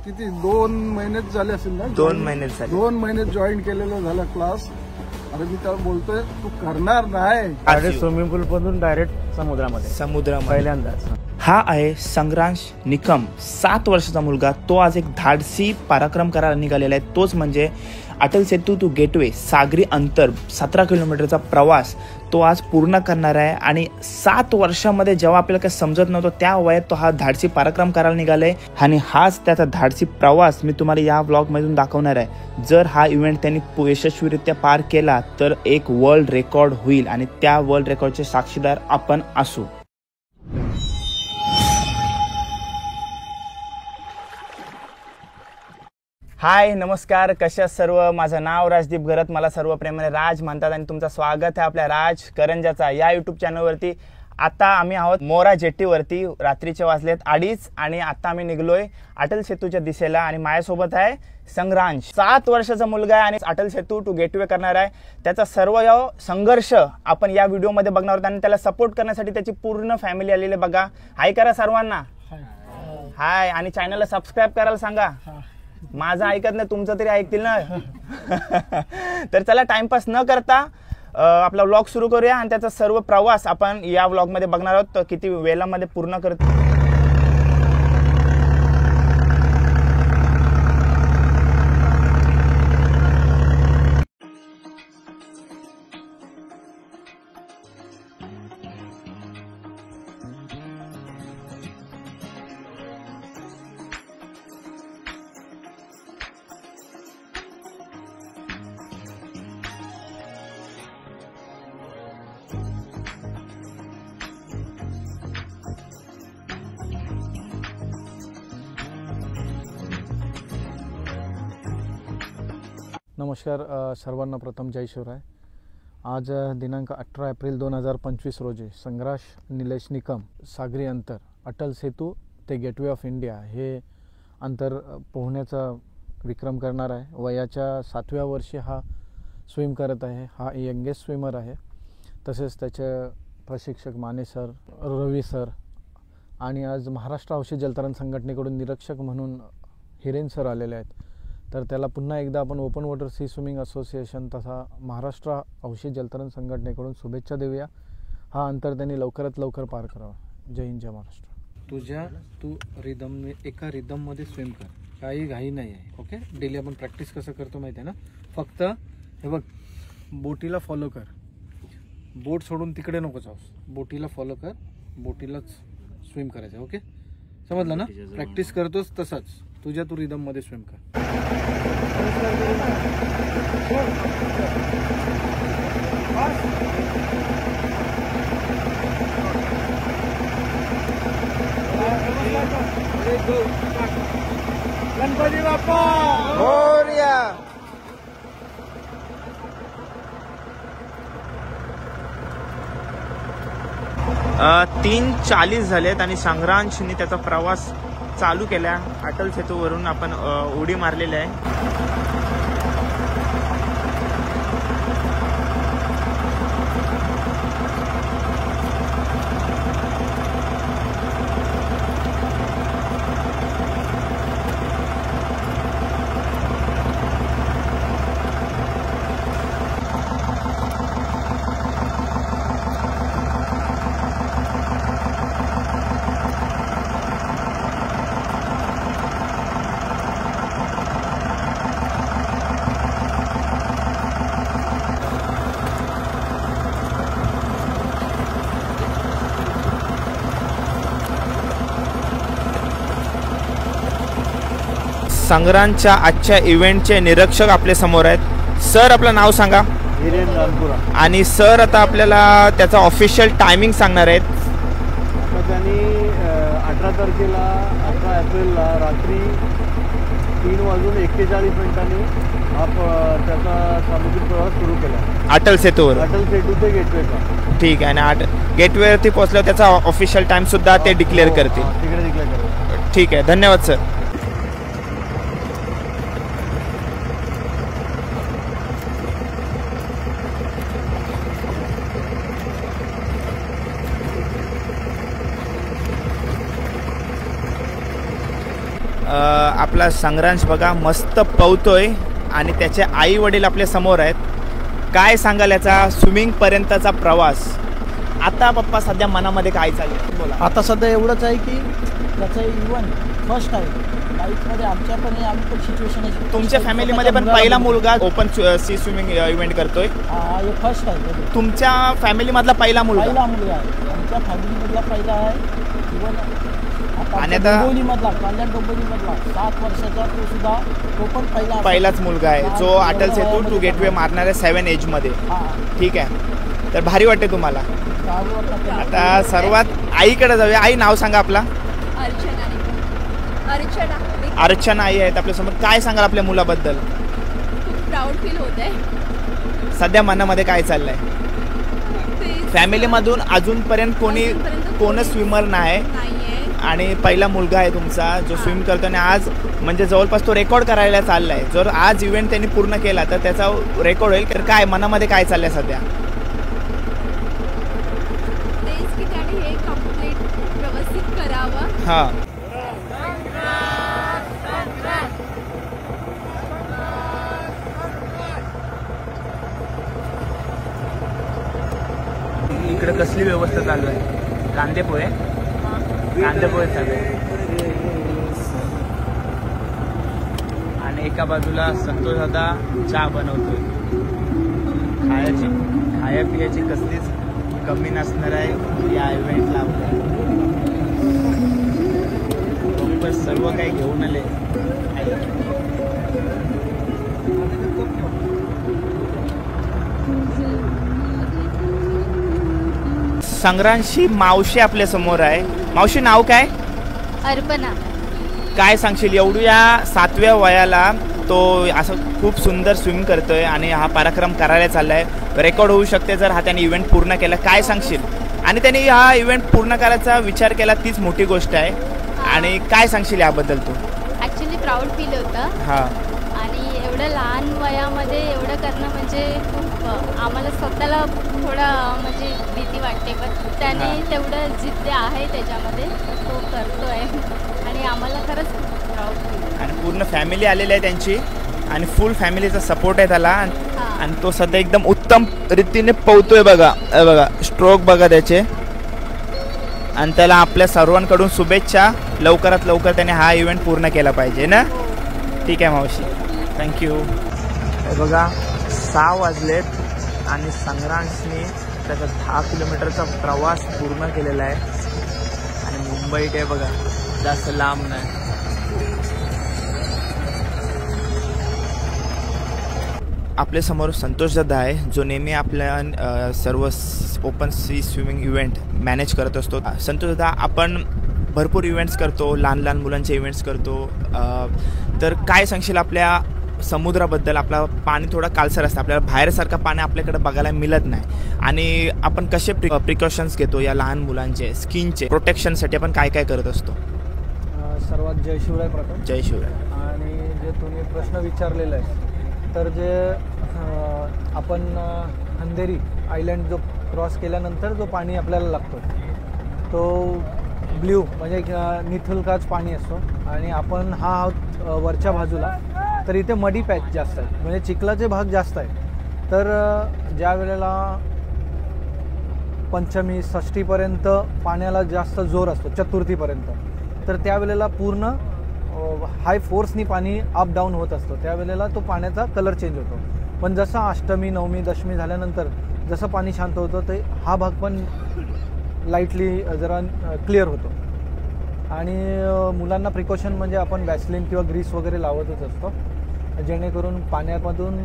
किती 2 महिनेच झाले असेल ना? 2 महिनेच झाले. 2 महिने जॉईन केलेलं झाला क्लास. अरे मी त्याला बोलतोय तू करणार नाही. डायरेक्ट स्विमिंग पूल मधून डायरेक्ट समुद्रामध्ये पहिल्यांदाच. हा आहे संग्रांश निकम, 7 वर्षाचा मुलगा. तो आज एक धाडसी पराक्रम करायला निघालेला आहे. तोच म्हणजे अटल सेतू टू गेटवे, सागरी अंतर 17 किलोमीटरचा प्रवास तो आज पूर्ण करणार आहे. आणि 7 वर्षामध्ये जेव्हा आपल्याला काही समजत नव्हतं त्या वयात तो हा धाडसी पराक्रम करायला निघालाय. आणि हाच त्याचा धाडसी प्रवास मी तुम्हाला या व्लॉगमधून दाखवणार आहे. जर हा इव्हेंट त्यांनी यशस्वीरित्या पार केला तर एक वर्ल्ड रेकॉर्ड होईल आणि त्या वर्ल्ड रेकॉर्डचे साक्षीदार आपण असू. हाय, नमस्कार, कशा सर्व. माझं नाव राजदीप गरत, मला सर्व प्रेमाने राज म्हणतात आणि तुमचं स्वागत आहे आपल्या राज करंजाचा या यूट्यूब चॅनलवरती. आता आम्ही आहोत मोरा जेट्टीवरती. रात्रीचे वाजलेत 2:30 आणि आता आम्ही निघलोय अटल सेतूच्या दिशेला. आणि माझ्यासोबत आहे संग्रांश, 7 वर्षाचा मुलगा आहे आणि अटल सेतू टू गेटवे करणार आहे. त्याचा सर्व संघर्ष आपण या व्हिडिओमध्ये बघणार आहोत आणि त्याला सपोर्ट करण्यासाठी त्याची पूर्ण फॅमिली आलेली. बघा, हाय करा सर्वांना, हाय. आणि चॅनलला सबस्क्राईब करायला सांगा. माझं ऐकत नाही, तुमचं तरी ऐकतील ना. तर चला टाइमपास न करता आपला व्लॉग सुरू करूया आणि त्याचा सर्व प्रवास आपण या व्लॉगमध्ये बघणार आहोत. तर किती वेळामध्ये पूर्ण करतो. नमस्कार सर्वांना. प्रथम जय शिवराय. आज दिनांक 18 एप्रिल 2025 रोजी संग्रांश निलेश निकम सागरी अंतर अटल सेतू ते गेटवे ऑफ इंडिया हे अंतर पोहण्याचा विक्रम करणार आहे. वयाच्या 7व्या वर्षी हा स्विम करत आहे. हा यंगेस्ट स्विमर आहे. तसेच त्याचे प्रशिक्षक माने सर, रवी सर आणि आज महाराष्ट्र औषध जलतरण संघटनेकडून निरीक्षक म्हणून हिरेन सर आलेले आहेत. तर त्याला पुन्हा एकदा आपण open water sea swimming association तथा महाराष्ट्र औषध जलतरण संघटनेकडून शुभेच्छा देऊया. हा अंतर त्यांनी लवकरात लवकर पार करावा. जय हिंद, जय महाराष्ट्र. तू एका रिदममध्ये स्विम कर, काही घाई नाही आहे. ओके, डेली आपण प्रॅक्टिस कसं करतो माहिती आहे ना. फक्त हे बघ, बोटीला फॉलो कर. बोट सोडून तिकडे नको जाऊस. बोटीला फॉलो कर, बोटीलाच स्विम करायचं. ओके, समजलं ना. प्रॅक्टिस करतोस तसाच तू रिदम मध्ये स्विम कर. गणपती बाप्पा मोरया. 3:40 झालेत आणि संग्रांशने त्याचा प्रवास चालू केला. अटल सेतूवरून आपण उडी मारलेली आहे. संग्रांच्या आजच्या इव्हेंटचे निरीक्षक आपल्या समोर आहेत. सर, आपलं नाव सांगा. आणि सर आता आपल्याला त्याचा ऑफिशियल टायमिंग सांगणार आहेत. आता त्यांनी 18 तारखेला 18 एप्रिलला रात्री 3:41 हा त्याचा सामुद्रिक प्रवास सुरू केला अटल सेतूवर. अटल सेतू ते गेटवेचा. ठीक आहे. आणि गेटवेवरती पोहोचल्यावर त्याचा ऑफिशियल टाइम सुद्धा ते डिक्लेअर करतील. तिकडे डिक्लेअर करतील. ठीक आहे, धन्यवाद सर. आपला संग्रांश बघा मस्त पवतोय आणि त्याचे आई वडील आपल्या समोर आहेत. काय सांगाल याचा स्विमिंग पर्यंतचा प्रवास? आता पप्पा सध्या मनामध्ये काय चाललंय बोला. आता सध्या एवढंच आहे की त्याचं इव्हन फर्स्ट आहे लाईफमध्ये. आमच्या पण आम्ही पण सिच्युएशन आहे. तुमच्या फॅमिलीमध्ये पण पहिला मुलगा ओपन सी स्विमिंग इव्हेंट करतोय. हे फर्स्ट आहे. तुमच्या फॅमिलीमधला पहिला मुलगा मुलगा आहे आमच्या फॅमिलीमधला पहिला आहे. इव्हन आणि आता डोंबिवलीमधला कल्याण डोंबिवलीमधला 7 वर्षाचा तो पण पहिलाच मुलगा आहे जो अटल सेतू टू गेटवे मारणार आहे 7 एजमध्ये. ठीक आहे, तर भारी वाटते तुम्हाला. आता सर्वात आईकडे जाऊया. आई नाव सांगा आपला. अर्चना आई आहेत आपल्यासमोर. काय सांगाल आपल्या मुलाबद्दल? खूप प्राऊड फील होत आहे. सध्या मनामध्ये काय चाललंय? फॅमिलीमधून अजूनपर्यंत कोण स्विमर नाही आणि पहिला मुलगा आहे तुमचा जो स्विम करतो आणि आज म्हणजे जवळपास तो रेकॉर्ड करायला चाललाय. जर आज इव्हेंट त्यांनी पूर्ण केला तर त्याचा रेकॉर्ड होईल. तर काय मनामध्ये काय चाललंय सध्या? तेच की त्याने हे कंप्लीट व्यवस्थित करावं. हां, इकडे कसली व्यवस्था चालू आहे? कांदेपोहे चालू आहे आणि एका बाजूला संतोष दादा चहा बनवतोय. खाया पियाची कसलीच कमी नसणार आहे या इव्हेंटला. सर्व काही घेऊन आले. संग्रांशी मावशी आपल्या समोर आहे. मावशी नाव काय? अर्पणा. काय सांगशील एवढी या 7व्या वयाला तो असं खूप सुंदर स्विम करतोय आणि हा पराक्रम करायला चाललाय. रेकॉर्ड होऊ शकते जर हा त्याने इव्हेंट पूर्ण केला. काय सांगशील? आणि त्याने हा इव्हेंट पूर्ण करायचा विचार केला तीच मोठी गोष्ट आहे. आणि काय सांगशील याबद्दल तू? ॲक्च्युली प्राऊड फील होतं. हां, आणि एवढं लहान वयामध्ये एवढं करणं म्हणजे खूप आम्हाला स्वतःला थोडं म्हणजे भीती वाटते. पण त्याने तेवढं जिद्द आहे त्याच्यामध्ये तो करतोय आणि आम्हाला खरंच खूप प्राऊड फील. आणि पूर्ण फॅमिली आलेली आहे त्यांची आणि फुल फॅमिलीचा सपोर्ट आहे त्याला. आणि तो सध्या एकदम उत्तम रीतीने पोहतोय बघा. बघा स्ट्रोक बघा त्याचे. आणि त्याला आपल्या सर्वांकडून शुभेच्छा. लवकरात लवकर त्याने हा इव्हेंट पूर्ण केला पाहिजे ना. ठीक आहे मावशी, थँक्यू. बघा 6 वाजलेत आणि संग्रांशने त्याचा 10 किलोमीटरचा प्रवास पूर्ण केलेला आहे. आणि मुंबईत आहे बघा, जास्त लांब नाही. आपल्या समोर संतोष दादा आहे जो नेहमी आपल्या सर्व open sea swimming event manage करत असतो. संतोष दादा, आपण भरपूर इव्हेंट्स करतो, लहान लहान मुलांचे इव्हेंट्स करतो. तर काय सांगशील आपल्या समुद्राबद्दल? आपला पाणी थोडा कालसर असतं, आपल्याला बाहेरसारखं पाणी आपल्याकडे बघायला मिळत नाही. आणि आपण कसे प्रिकॉशन्स घेतो या लहान मुलांचे स्किनचे प्रोटेक्शनसाठी? आपण काय काय करत असतो? सर्वात जय शिवराय प्रथम. जय शिवराय. आणि जे तुम्ही प्रश्न विचारलेला आहे तर जे आपण अंधेरी आयलँड जो क्रॉस केल्यानंतर जो पाणी आपल्याला लागतो तो ब्ल्यू म्हणजे निथुलकाच पाणी असतो. आणि आपण हा आहोत वरच्या बाजूला, तर इथे मडी पॅच जास्त आहे म्हणजे चिखलाचे भाग जास्त आहे. तर ज्या वेळेला पंचमी षष्टीपर्यंत पाण्याला जास्त जोर असतो, चतुर्थीपर्यंत, तर त्यावेळेला पूर्ण हाय फोर्सनी पाणी अप डाऊन होत असतो. त्यावेळेला तो पाण्याचा कलर चेंज होतो. पण जसं अष्टमी नवमी दशमी झाल्यानंतर जसं पाणी शांत होतं ते हा भाग पण लाईटली जरा क्लिअर होतो. आणि मुलांना प्रिकॉशन म्हणजे आपण वॅसलिन किंवा ग्रीस वगैरे लावतच असतो जेणेकरून पाण्यामधून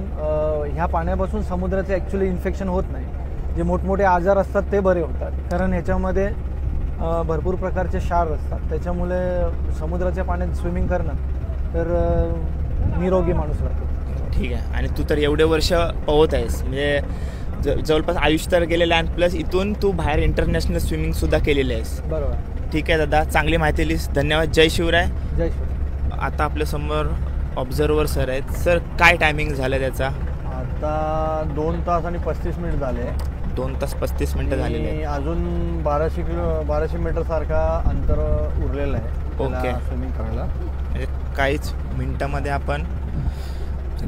ह्या पाण्यापासून समुद्राचे ॲक्च्युली इन्फेक्शन होत नाही. जे मोठमोठे आजार असतात ते बरे होतात, कारण ह्याच्यामध्ये भरपूर प्रकारचे क्षार असतात. त्याच्यामुळे समुद्राच्या पाण्यात स्विमिंग करणं तर निरोगी माणूस राहतो. ठीक आहे. आणि तू तर एवढे वर्ष पोहत आहेस म्हणजे जवळपास आयुष्य तर गेलेलं आहे, प्लस इथून तू बाहेर इंटरनॅशनल स्विमिंगसुद्धा केलेली आहेस. बरोबर. ठीक आहे दादा, चांगली माहिती दिलीस, धन्यवाद. जय शिवराय. जय शिवराय. आता आपल्यासमोर ऑब्झर्वर सर आहेत. सर, काय टायमिंग झालं त्याचा? आता 2 तास आणि 35 मिनिट झाले. 2 तास 35 मिनिटं झालेली आहे. अजून 1200 मीटर सारखा अंतर उरलेलं आहे ओके स्विमिंग करायला. म्हणजे काहीच मिनिटामध्ये आपण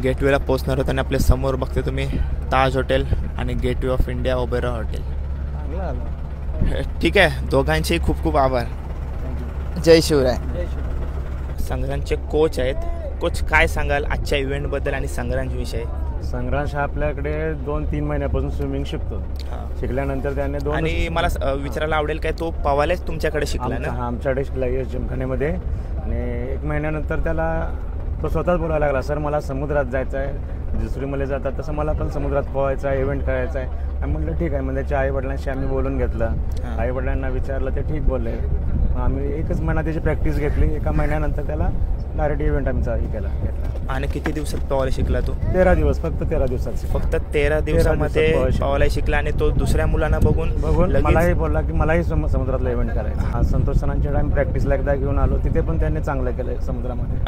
गेटवेला पोहोचणार आहोत आणि आपल्या समोर बघते तुम्ही ताज हॉटेल आणि gateway of India Oberoi hotel. चांगलं आलं. ठीक आहे, दोघांचेही खूप खूप आभार. जय शिवराय. जय शिवराय. संग्रामचे कोच आहेत. कोच, काय सांगाल आजच्या इव्हेंटबद्दल आणि संग्रामविषयी? संग्रांश हा आपल्याकडे 2-3 महिन्यापासून स्विमिंग शिकतो. शिकल्यानंतर त्याने आणि मला विचारायला आवडेल काय तो पवायलाच तुमच्याकडे शिकला ना? आमच्याकडे शिकला यश जिमखान्यामध्ये. आणि 1 महिन्यानंतर त्याला तो स्वतःच बोलायला लागला, सर मला समुद्रात जायचं आहे, दुसरी मुले जातात तसं मला पण समुद्रात पोहायचं आहे, इव्हेंट करायचा आहे. आम्ही म्हटलं ठीक आहे. मग त्याच्या आईवडिलांशी आम्ही बोलून घेतलं. आईवडिलांना विचारलं, ते ठीक बोलले. आम्ही 1च महिना त्याची प्रॅक्टिस घेतली. 1 महिन्यानंतर त्याला डायरेक्ट इव्हेंट आमचा घेतला. आणि किती दिवसात पवायला शिकला तो? 13 दिवस, फक्त 13 दिवसात. फक्त 13 दिवसामध्ये पवायला शिकला. आणि तो दुसऱ्या मुलांना बघून मलाही बोलला की मलाही समुद्रातला इव्हेंट करायचा. संतोष सरांच्या टाइम प्रॅक्टिसला एकदा घेऊन आलो, तिथे पण त्यांनी चांगलं केलं समुद्रामध्ये.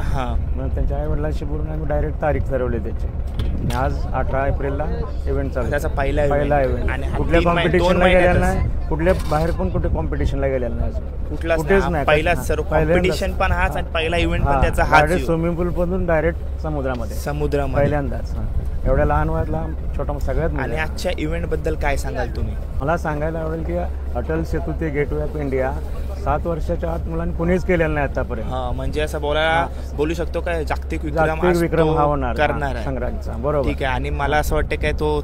मग त्यांच्या आई वडिलांशी बोलून आम्ही डायरेक्ट तारीख ठरवली त्याची. आणि आज 18 एप्रिलला इव्हेंट चालू. त्याचा पहिला इव्हेंट. आणि कुठल्या कॉम्पिटिशनला गेलेला नाही, कुठल्या बाहेर पण कुठे कॉम्पिटिशनला गेलेला नाही, कुठेच नाही. पहिलाच सर्व कॉम्पिटिशन पण हाच आणि पहिला इव्हेंट पण त्याचा हाच. स्विमिंग पूल पासून डायरेक्ट समुद्रामध्ये पहिल्यांदाच. एवढ्या लहान वयातला छोटा सगळ्यात. आणि आजच्या इव्हेंट बद्दल काय सांगाल तुम्ही? मला सांगायला आवडेल की अटल सेतू ते गेटवे ऑफ इंडिया 7 वर्षाच्या आत मुलांनी कुणीच केलेलं नाही आतापर्यंत. म्हणजे असं बोलू शकतो काय जागतिक विक्रम हा होणार करणार आहे संग्रामचा. बरोबर. ठीक आहे. आणि मला असं वाटतं काय तो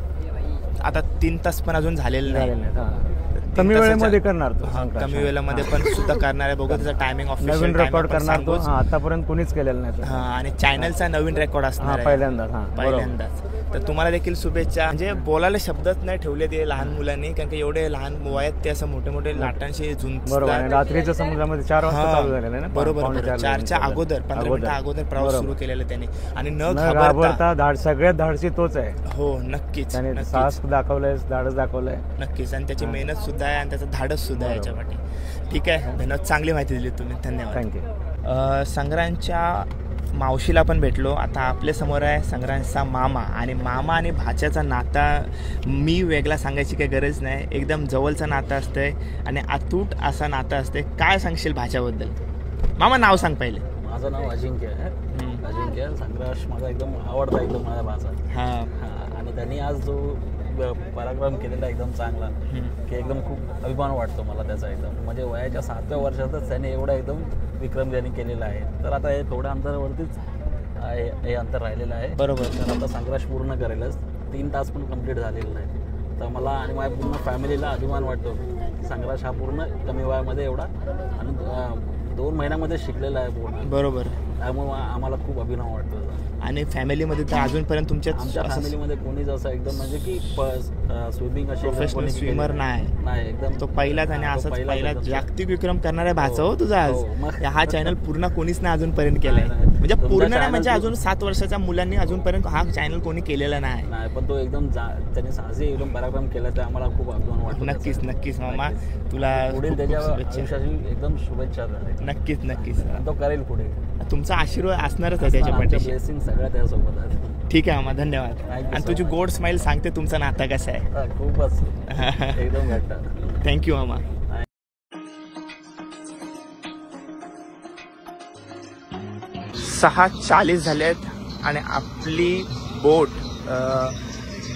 आता 3 तास पण अजून झालेला नाही. कमी वेळेमध्ये करणार तो. कमी वेळेमध्ये पण सुद्धा करणार आहे. बघू त्याचा टायमिंग ऑफिशियल नवीन रेकॉर्ड करणार तो. आतापर्यंत कोणीच केलेलं नाही. आणि चॅनलचा नवीन रेकॉर्ड असणार पहिल्यांदाच. तर तुम्हाला देखील शुभेच्छा. म्हणजे बोलायला शब्दच नाही ठेवले ते लहान मुलांनी, कारण की एवढे लहान वयात ते असं मोठे मोठे लाटांशी झुंजतात. रात्रीच्या समुद्रामध्ये 4 वाजता चालू झालेलं ना. बरोबर. 4च्या अगोदर 15 मिनिटं अगोदर प्रवास सुरू केलेला त्याने. आणि न घाबरता सगळ्यात धाडसी तोच आहे. हो नक्कीच. त्याने साहस दाखवलंय, धाडस दाखवलंय. नक्कीच. आणि त्याची मेहनत सुद्धा आहे आणि त्याचं धाडस सुद्धा आहे याच्यासाठी. ठीक आहे, धन्यवाद. चांगली माहिती दिली तुम्ही. धन्यवाद. थँक्यू. संग्रामच्या मावशीला पण भेटलो. आता आपल्या समोर आहे संग्रामचा मामा. आणि मामा आणि भाच्याचा नाता मी वेगळा सांगायची काही गरज नाही. एकदम जवळचं नातं असतंय आणि अतूट असा नातं असते. काय सांगशील भाच्याबद्दल? मामा नाव सांग पहिले. माझं नाव अजिंक्य आहे. अजिंक्य. संग्राश माझा एकदम आवडता, एकदम माझा भाचा. आणि त्यांनी आज जो पराक्रम केलेला एकदम चांगला की एकदम खूप अभिमान वाटतो मला त्याचा. एकदम म्हणजे वयाच्या 7व्या वर्षातच त्याने एवढा एकदम विक्रम त्यांनी केलेला आहे. तर आता हे थोड्या अंतरावरतीच हे अंतर राहिलेलं आहे. बरोबर. तर आता संग्राश पूर्ण करेलच. 3 तास पण कंप्लीट झालेलं नाही. तर मला आणि माझ्या पूर्ण फॅमिलीला अभिमान वाटतो की संग्राश हा पूर्ण कमी वयामध्ये एवढा आणि 2 महिन्यामध्ये शिकलेला आहे पूर्ण. बरोबर. त्यामुळे आम्हाला खूप अभिमान वाटतो. आणि फॅमिलीमध्ये तर अजूनपर्यंत आमच्या फॅमिलीमध्ये कोणीच असं एकदम म्हणजे की स्विमिंग असे प्रोफेशनल स्विमर नाही एकदम तो पहिलाच. आणि असंच पहिला जागतिक विक्रम करणारा भाचा हो तुझा आज. हा चॅनल पूर्ण कोणीच नाही अजूनपर्यंत केलाय. म्हणजे पूर्ण नाही म्हणजे अजून 7 वर्षाच्या मुलांनी अजूनपर्यंत हा चॅनल कोणी केलेला नाही. पण तो एकदम त्याने साहसी एकदम पराक्रम केला. तर आम्हाला खूप अभिमान वाटतो. नक्कीच मामा. तुला पुढील त्याच्या आयुष्याची एकदम शुभेच्छा. नक्कीच तो करेल पुढे. तुमचा आशीर्वाद असणारच आहे त्याच्या पाठीशी. ब्लेसिंग सगळ्या त्यासोबत आहे. ठीक आहे मामा, धन्यवाद. आणि तुझी गोड स्माइल सांगते तुमचा नाता कसा आहे. खूपच एकदम घट्ट. थँक्यू मामा. 6:40 झालेत आणि आपली बोट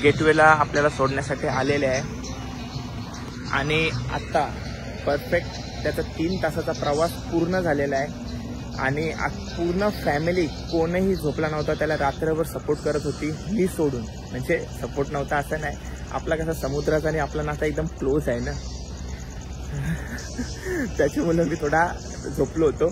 गेटवेला आपल्याला सोडण्यासाठी आलेले आहे. आणि आत्ता परफेक्ट त्याचा 3 तासाचा प्रवास पूर्ण झालेला आहे. आणि पूर्ण फॅमिली कोणीही झोपला नव्हता. त्याला रात्रभर सपोर्ट करत होती, मी सोडून. म्हणजे सपोर्ट नव्हता असं नाही, आपला कसा समुद्राचा आणि आपला नाता एकदम क्लोज आहे ना. त्याच्यामुळे मी थोडा झोपलो होतो.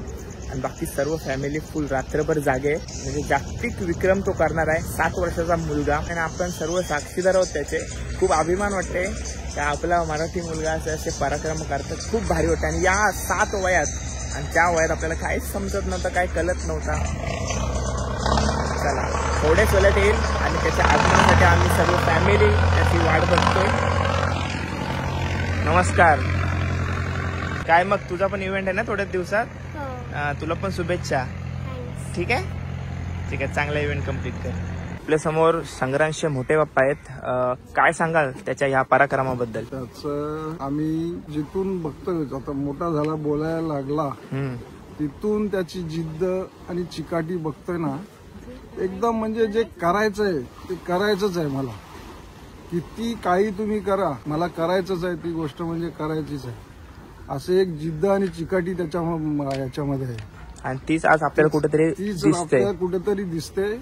आणि बाकी सर्व फॅमिली फुल रात्रभर जागे. म्हणजे जागतिक विक्रम तो करणार आहे. 7 वर्षाचा मुलगा. आणि आपण सर्व साक्षीदार आहोत त्याचे. खूप अभिमान वाटते की आपला मराठी मुलगा असे पराक्रम करतात. खूप भारी वाटतं. आणि या 7 वयात आणि त्या वयात आपल्याला काहीच समजत नव्हतं, काही कळत नव्हता. चला थोडेच वेळात येईल आणि त्याच्या आगमनासाठी आम्ही सर्व फॅमिली त्याची वाट बघतोय. नमस्कार. काय मग तुझा पण इव्हेंट आहे ना थोड्याच दिवसात? तुला पण शुभेच्छा. ठीक आहे. चांगला इव्हेंट कम्प्लीट कर. आपल्या समोर संग्रामचे मोठे बाप्पा आहेत. काय सांगाल त्याच्या ह्या पराक्रमाबद्दल? त्याचं आम्ही जिथून बघतोय आता मोठा झाला, बोलायला लागला, तिथून त्याची जिद्द आणि चिकाटी बघतोय ना, एकदम म्हणजे जे करायचंय ते करायचंच आहे. मला किती काही तुम्ही करा, मला करायचंच आहे, ती गोष्ट म्हणजे करायचीच आहे. असे एक जिद्द आणि चिकाटी त्याच्या याच्यामध्ये आहे. आणि तीच आज आपल्याला कुठेतरी दिसते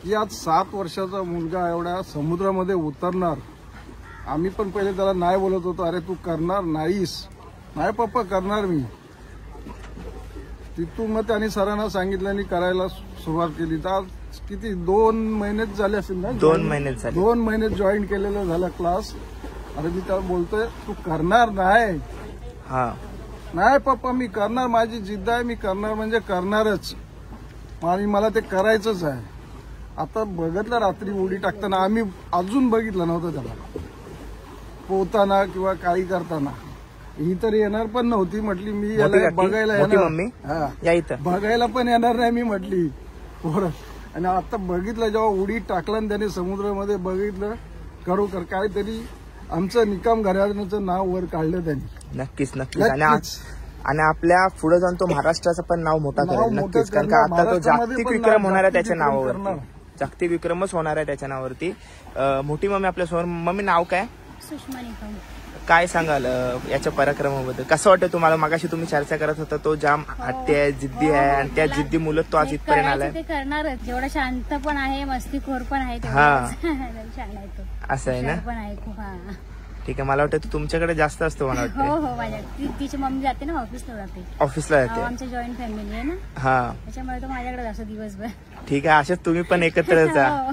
की आज 7 वर्षाचा मुलगा एवढ्या समुद्रामध्ये उतरणार. आम्ही पण पहिले त्याला नाही बोलत होतो, अरे तू करणार नाहीस. नाही पप्पा करणार मी. तिथून मग त्यांनी सरांना सांगितलं आणि करायला सुरुवात केली. तर आज किती 2 महिनेच झाले असेल ना? 2 महिनेच झाले. 2 महिने जॉईन केलेलं झालं क्लास. अरे मी त्याला बोलतोय तू करणार नाही. हा नाही पप्पा मी करणार, माझी जिद्द आहे, मी करणार म्हणजे करणारच आणि मला ते करायचंच आहे. आता बघितलं रात्री उडी टाकताना, आम्ही अजून बघितलं नव्हतं त्याला पोहताना किंवा काही करताना. ही तर येणार पण नव्हती. म्हटली मी याला बघायला येणार, बघायला पण येणार नाही मी म्हटली पोरं. आणि आता बघितलं जेव्हा उडी टाकला आणि त्याने समुद्रामध्ये बघितलं, खरोखर काहीतरी आमचं निकम घराण्याचं नाव वर काढलं त्यांनी. नक्कीच. आणि आपल्या पुढे जाऊन तो महाराष्ट्राचं पण नाव मोठा करेल नक्कीच. कारण का आता तो जागतिक विक्रम होणार आहे त्याच्या नावावरती. जागतिक विक्रमच होणार आहे त्याच्या नावावरती. मोठी मम्मी आपल्या समोर. मम्मी नाव काय? सुषमा निकम. काय सांगाल याच्या पराक्रमाबद्दल? कसं वाटतं तुम्हाला? मागाशी तुम्ही चर्चा करत होता तो जाम हट्टी आहे, जिद्दी आहे आणि त्या जिद्दी मुलं तो आज इथपर्यंत आलाय. ते करणारच. जेवढा शांत पण आहे, मस्तीखोर पण आहे, असं आहे ना? पण आहे खूप. ठीक आहे. मला वाटतं तुमच्याकडे जास्त असतो. मला वाटतं हो माझ्या तिची मम्मी जाते ना ऑफिसला जाते. आमची जॉईंट फॅमिली आहे ना. हा त्याच्यामुळे तो माझ्याकडे असतो दिवसभर. ठीक आहे. असेच तुम्ही पण एकत्र जा.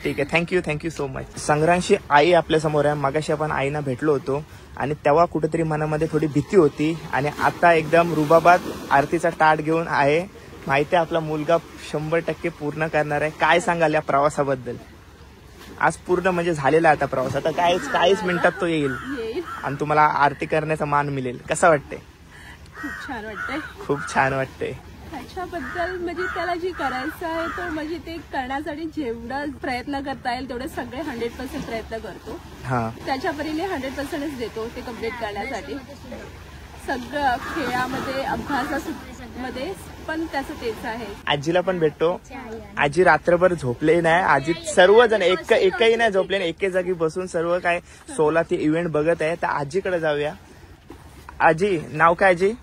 ठीक आहे. Thank you so much. संग्रामची आई आपल्या समोर आहे. मागाशी आपण आईना भेटलो होतो आणि तेव्हा कुठेतरी मनामध्ये थोडी भीती होती आणि आता एकदम रुबाबात आरतीचा ताट घेऊन आहे. माहिती आहे आपला मुलगा 100% पूर्ण करणार आहे. काय सांगाल या प्रवासाबद्दल? आज पूर्ण म्हणजे झालेला आता प्रवास. आता काहीच मिनिटात तो येईल आणि तुम्हाला आरती करण्याचा मान मिळेल. कसं वाटतंय? खूप छान वाटतंय. त्याच्याबद्दल म्हणजे त्याला जे करायचं आहे तो म्हणजे ते करण्यासाठी जेवढा प्रयत्न करता येईल तेवढे सगळे 100% प्रयत्न करतो. त्याच्या परीने 100%च देतो ते कम्प्लीट करण्यासाठी. सगळं खेळामध्ये, अभ्यासामध्ये पण त्याचं तेच आहे. आजीला पण भेटतो. आजी रात्रभर झोपले नाही. आजी सर्वजण एकही नाही झोपले नाही. एके जागी बसून सर्व काय 16 ते इव्हेंट बघत आहे. तर आजीकडे जाऊया. आजी नाव काय? आजी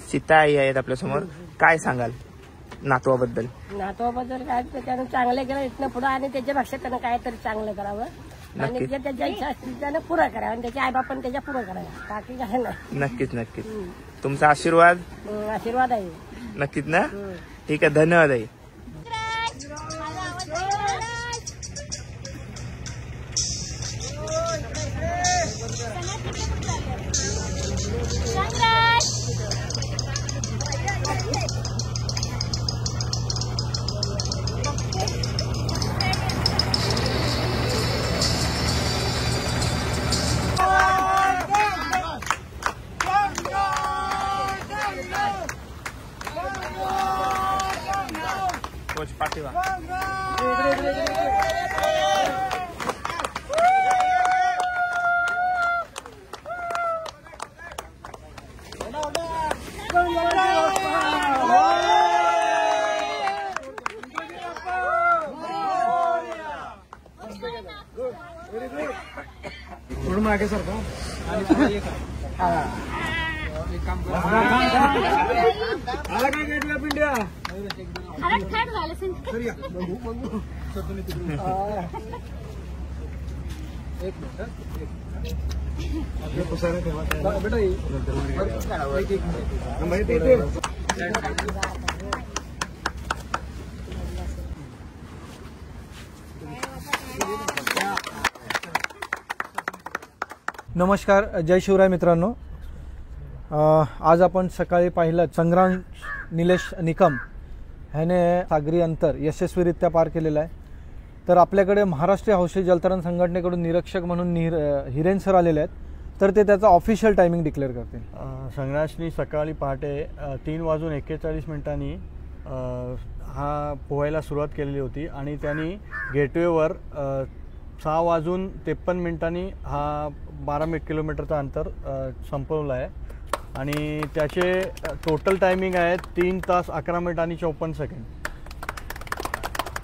सीता आई आहेत आपल्या समोर. काय सांगाल नातवाबद्दल? काय त्यानं चांगलं केलं इथनं पुढं आणि त्याच्यापेक्षा त्यानं काहीतरी चांगलं करावं आणि त्याच्या इच्छा असतील त्यानं पुरा करावं आणि त्याच्या आईबापानं त्याच्या पुरा करावं. बाकी काय नाही. नक्कीच. तुमचा आशीर्वाद आहे. नक्कीच ना? ठीक आहे. धन्यवाद आई. पाठीवा. थोडं मागे सरका आणि पिंड्या नमस्कार. जय शिवराय मित्रांनो. आज आपण सकाळी पाहिलं संग्राम निलेश निकम ह्याने सागरी अंतर यशस्वीरित्या पार केलेलं आहे. तर आपल्याकडे महाराष्ट्रीय हौशी जलतरण संघटनेकडून निरीक्षक म्हणून हिरेन सर आलेले आहेत. तर ते त्याचा ऑफिशियल टायमिंग डिक्लेअर करतील. संग्राशनी सकाळी पहाटे 3:41 हा पोहायला सुरुवात केलेली होती आणि त्यांनी गेटवेवर 6:53 हा 12 किलोमीटरचा अंतर संपवलं आहे. आणि त्याचे टोटल टायमिंग आहे 3 तास 11 मिनिट आणि 54 सेकंड.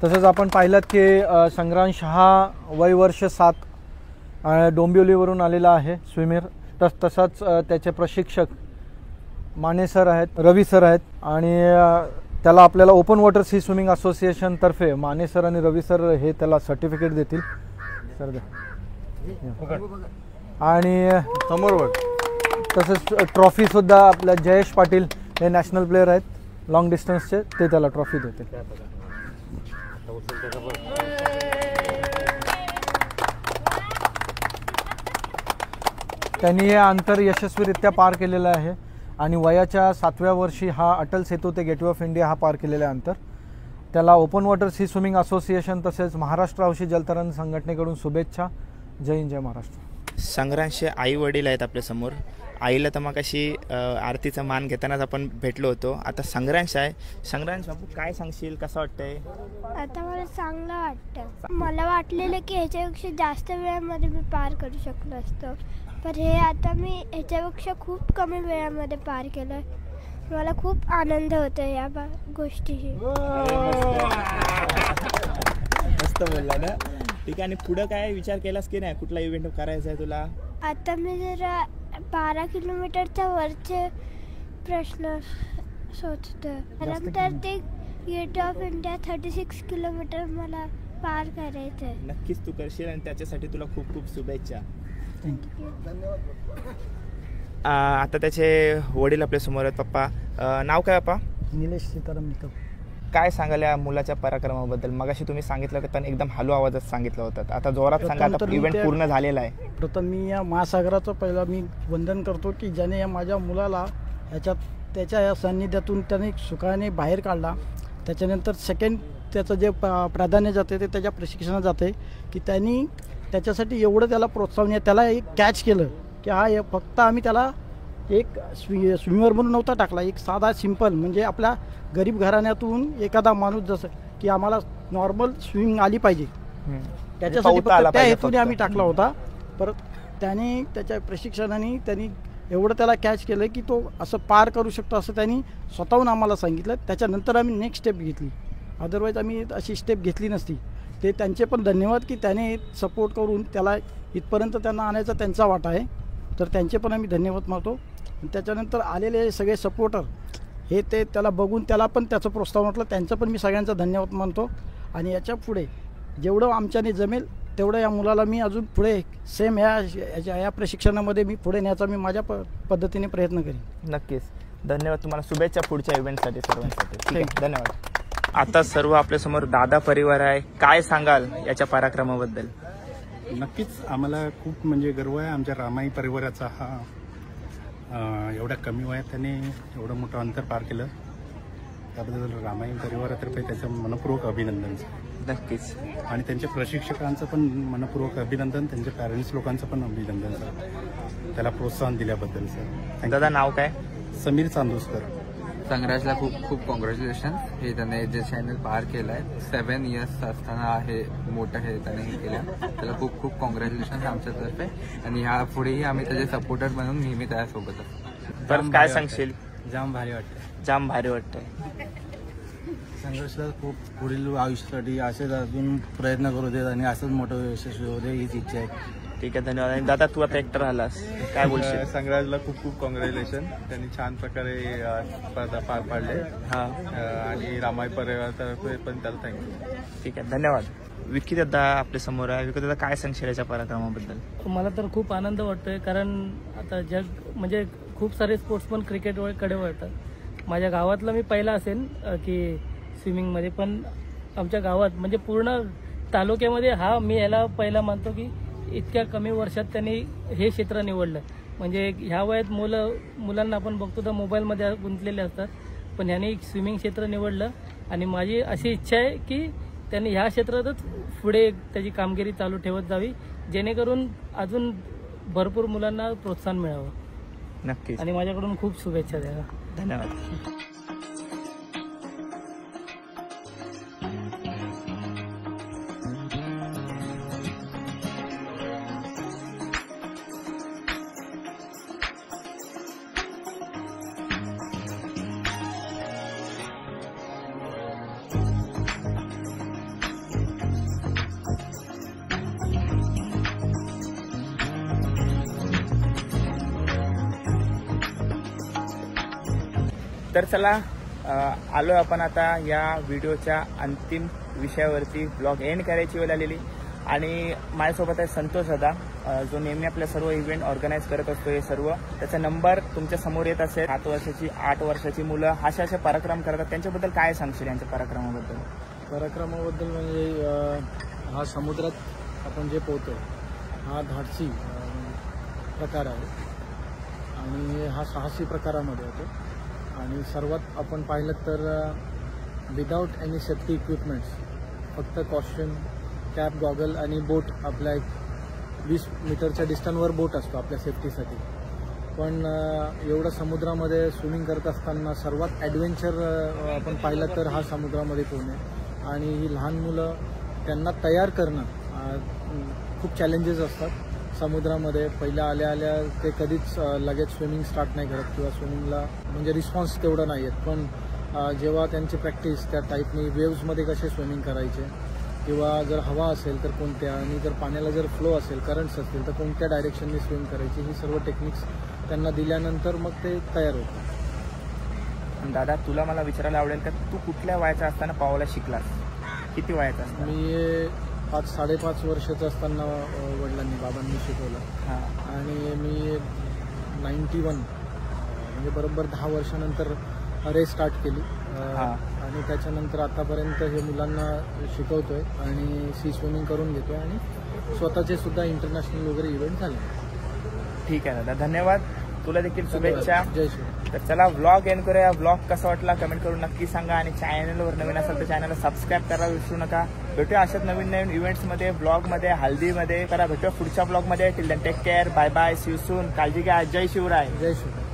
तसंच आपण पाहिलं की संग्रांश हा वय वर्ष 7 डोंबिवलीवरून आलेला आहे स्विमर. तसंच त्याचे प्रशिक्षक माने सर आहेत, रवी सर आहेत आणि त्याला आपल्याला ओपन वॉटर सी स्विमिंग असोसिएशनतर्फे माने सर आणि रवी सर हे त्याला सर्टिफिकेट देतील. सर आणि समोर बघ. तसंच ट्रॉफीसुद्धा आपल्या जयेश पाटील हे नॅशनल प्लेयर आहेत लॉंग डिस्टन्सचे, ते त्याला ट्रॉफी देतील. त्यांनी हे अंतर यशस्वीरित्या पार केलेलं आहे आणि वयाच्या 7व्या वर्षी हा अटल सेतू ते गेटवे ऑफ इंडिया हा पार केलेला आहे अंतर. त्याला open water sea swimming association तसेच महाराष्ट्र हौशी जलतरण संघटनेकडून शुभेच्छा. जय हिंद, जय महाराष्ट्र. संग्रांशचे आई वडील आहेत आपल्यासमोर. आईला तर मग अशी आरतीचा मान घेतानाच आपण भेटलो होतो. आता संग्रांश आहे. संग्रांश बाबू काय सांगशील, कसं वाटतंय? आता मला चांगलं वाटतं. मला वाटलेलं की ह्याच्यापेक्षा जास्त वेळामध्ये मी पार करू शकलो असतो, पण हे आता मी ह्याच्यापेक्षा खूप कमी वेळामध्ये पार केलं. मला खूप आनंद होतो या गोष्टीची. मस्त बोलला ना. ठीक आहे. आणि पुढं काय विचार केलास की नाही, कुठला इव्हेंट करायचा आहे तुला? आता मी जरा 12 किलोमीटरच्या वरचे प्रश्न सोचतो. त्यानंतर ते गेट ऑफ इंडिया 36 किलोमीटर मला पार करायचं आहे. नक्कीच तू करशील आणि त्याच्यासाठी तुला खूप खूप शुभेच्छा. आता त्याचे वडील आपल्या समोर आहेत. पप्पा, नाव काय पप्पा? निलेश सीताराम निकम. काय सांगाल या मुलाच्या पराक्रमाबद्दल? मगाशी तुम्ही सांगितलं की एकदम हलू आवाजात सांगितलं होतं, आता जोरात सांगा. आता इव्हेंट पूर्ण झालेला आहे. प्रथम मी या महासागराचं पहिला मी वंदन करतो की ज्याने या माझ्या मुलाला त्याच्या या सान्निध्यातून त्याने सुखाने बाहेर काढला. त्याच्यानंतर सेकंड त्याचं जे प्राधान्य जाते ते त्याच्या प्रशिक्षणात जाते की त्यांनी त्याच्यासाठी एवढं त्याला प्रोत्साहन, त्याला एक कॅच केलं की हा फक्त आम्ही त्याला एक स्विमर म्हणून नव्हता टाकला, एक साधा सिंपल म्हणजे आपल्या गरीब घराण्यातून एखादा माणूस जसं की आम्हाला नॉर्मल स्विमिंग आली पाहिजे त्याच्यासाठी फक्त त्या हेतूने आम्ही टाकला होता. परत त्याने त्याच्या प्रशिक्षणाने त्यांनी एवढं त्याला कॅच केलं की तो असं पार करू शकतो असं त्यांनी स्वतःहून आम्हाला सांगितलं. त्याच्यानंतर आम्ही नेक्स्ट स्टेप घेतली, अदरवाईज आम्ही अशी स्टेप घेतली नसती. ते त्यांचे पण धन्यवाद की त्याने सपोर्ट करून त्याला इथपर्यंत त्यांना आणायचा त्यांचा वाटा आहे, तर त्यांचे पण आम्ही धन्यवाद मानतो. त्याच्यानंतर आलेले सगळे सपोर्टर हे ते त्याला बघून त्याला पण त्याचं प्रोत्साहन वाटलं, त्यांचं पण मी सगळ्यांचा धन्यवाद मानतो. आणि याच्या पुढे जेवढं आमच्याने जमेल तेवढं या मुलाला मी अजून पुढे सेम या प्रशिक्षणामध्ये मी पुढे न्यायचा मी माझ्या पद्धतीने प्रयत्न करेन. नक्कीच. धन्यवाद तुम्हाला. शुभेच्छा पुढच्या इव्हेंटसाठी सर्वांसाठी. धन्यवाद. आता सर्व आपल्यासमोर दादा परिवार आहे. काय सांगाल याच्या पराक्रमाबद्दल? नक्कीच आम्हाला खूप म्हणजे गर्व आहे आमच्या रामाई परिवाराचा. हा एवढ्या कमी वयात त्याने एवढं मोठं अंतर पार केलं, त्याबद्दल रामाई परिवारातर्फे त्याचं मनपूर्वक अभिनंदन. नक्कीच. आणि त्यांच्या प्रशिक्षकांचं पण मनपूर्वक अभिनंदन, त्यांच्या पॅरेंट्स लोकांचं पण अभिनंदन सर, त्याला प्रोत्साहन दिल्याबद्दल सर. दादा नाव काय? समीर चांदोसकर. संग्राजला खूप खूप कॉंग्रॅच्युलेशन. हे त्याने जे चॅनल पार केलं आहे 7 इयर्स असताना हे मोठं हे त्याने हे केलं, त्याला खूप खूप कॉंग्रॅच्युलेशन आमच्यातर्फे. आणि ह्या पुढेही आम्ही त्याचे सपोर्टर म्हणून नेहमी त्यासोबत असतो. तर काय सांगशील? जाम भारी वाटतं. जाम भारी वाटतंय. संघर्षला खूप पुढील आयुष्यासाठी असेच अजून प्रयत्न करू देत आणि असंच मोठं यशस्वी होऊ दे हीच इच्छा आहे. ठीक आहे, धन्यवाद. आणि दादा तू आता एकटा राहिलास, काय बोलशील? संग्राजला खूप खूप कॉंग्रॅच्युलेशन. त्यांनी छान प्रकारे स्पर्धा पार पाडले. आणि रामाई परिवारातर्फे पण त्याला थँक्यू. ठीक आहे, धन्यवाद. विकी दादा आपल्या समोर आहे. विकी दादा काय सांगशील याच्या पराक्रमाबद्दल? मला तर खूप आनंद वाटतोय, कारण आता जग म्हणजे खूप सारे स्पोर्ट्समन क्रिकेटकडे वळतात. माझ्या गावातला मी पहिला असेल की स्विमिंगमध्ये, पण आमच्या गावात म्हणजे पूर्ण तालुक्यामध्ये मी ह्याला पहिला मानतो की इतक्या कमी वर्षात त्यांनी हे क्षेत्र निवडलं. म्हणजे ह्या वयात मुलांना आपण बघतो तर मोबाईलमध्ये गुंतलेले असतात, पण ह्याने स्विमिंग क्षेत्र निवडलं. आणि माझी अशी इच्छा आहे की त्यांनी ह्या क्षेत्रातच पुढे त्याची कामगिरी चालू ठेवत जावी, जेणेकरून अजून भरपूर मुलांना प्रोत्साहन मिळावं. नक्कीच. आणि माझ्याकडून खूप शुभेच्छा द्या. धन्यवाद. तर चला आलो आपण आता या व्हिडिओच्या अंतिम विषयावरती. ब्लॉग एंड करायची वेळ आलेली आणि माझ्यासोबत आहे संतोष दादा, जो नेहमी आपल्या सर्व इव्हेंट ऑर्गनाईज करत असतो. हे सर्व त्याचा नंबर तुमच्या समोर येत असेल. 7 वर्षाची 8 वर्षाची मुलं असे पराक्रम करतात, त्यांच्याबद्दल काय सांगशील यांच्या पराक्रमाबद्दल? पराक्रमाबद्दल म्हणजे हा समुद्रात आपण जे पोहतो हा धाडसी प्रकार आहे आणि हा साहसी प्रकारामध्ये होतो. आणि सर्वात आपण पाहिलं तर विदाऊट एनी सेफ्टी इक्विपमेंट्स, फक्त कॉस्ट्यूम, कॅप, गॉगल आणि बोट. आपल्या एक 20 मीटरच्या डिस्टन्सवर बोट असतो आपल्या सेफ्टीसाठी. पण एवढं समुद्रामध्ये स्विमिंग करत असताना सर्वात ॲडव्हेंचर आपण पाहिलं तर हा समुद्रामध्ये पोहणे. आणि ही लहान मुलं त्यांना तयार करणं खूप चॅलेंजेस असतात समुद्रामध्ये. पहिल्या आल्या ते कधीच लगेच स्विमिंग स्टार्ट नाही करत किंवा स्विमिंगला म्हणजे रिस्पॉन्स तेवढा नाही आहेत. पण जेव्हा त्यांची प्रॅक्टिस त्या टाईपनी वेव्समध्ये कसे स्विमिंग करायचे किंवा जर हवा असेल तर कोणत्या, आणि जर पाण्याला जर फ्लो असेल, करंट्स असतील तर कोणत्या डायरेक्शनने स्विम करायची, ही सर्व टेक्निक्स त्यांना दिल्यानंतर मग ते तयार होतात. दादा, तुला मला विचारायला आवडेल का, तू कुठल्या वयाचा असताना पोहायला शिकलास? किती वयाचा असताना? मी 5-5.5 वर्षाचं असताना वडिलांनी, बाबांनी शिकवलं. आणि मी 91 म्हणजे बरोबर 10 वर्षानंतर रेस स्टार्ट केली. आणि त्याच्यानंतर आतापर्यंत हे मुलांना शिकवतोय आणि सी स्विमिंग करून घेतोय आणि स्वतःचे सुद्धा इंटरनॅशनल वगैरे इव्हेंट झाले. ठीक आहे दादा, धन्यवाद. तुला देखील शुभेच्छा. जय श्री. तर चला व्लॉग एंड करूया. व्लॉग कसा वाटला कमेंट करून नक्की सांगा आणि चॅनलवर नवीन असेल तर चॅनलला सबस्क्राईब करायला विसरू नका. भेटूया अशाच नवीन नवीन इव्हेंट्समध्ये, ब्लॉगमध्ये, हल्दीमध्ये. भेटूया पुढच्या ब्लॉगमध्ये. Till then take care, bye bye, see you soon. काळजी घ्या. जय शिवराय. जय शिवराय.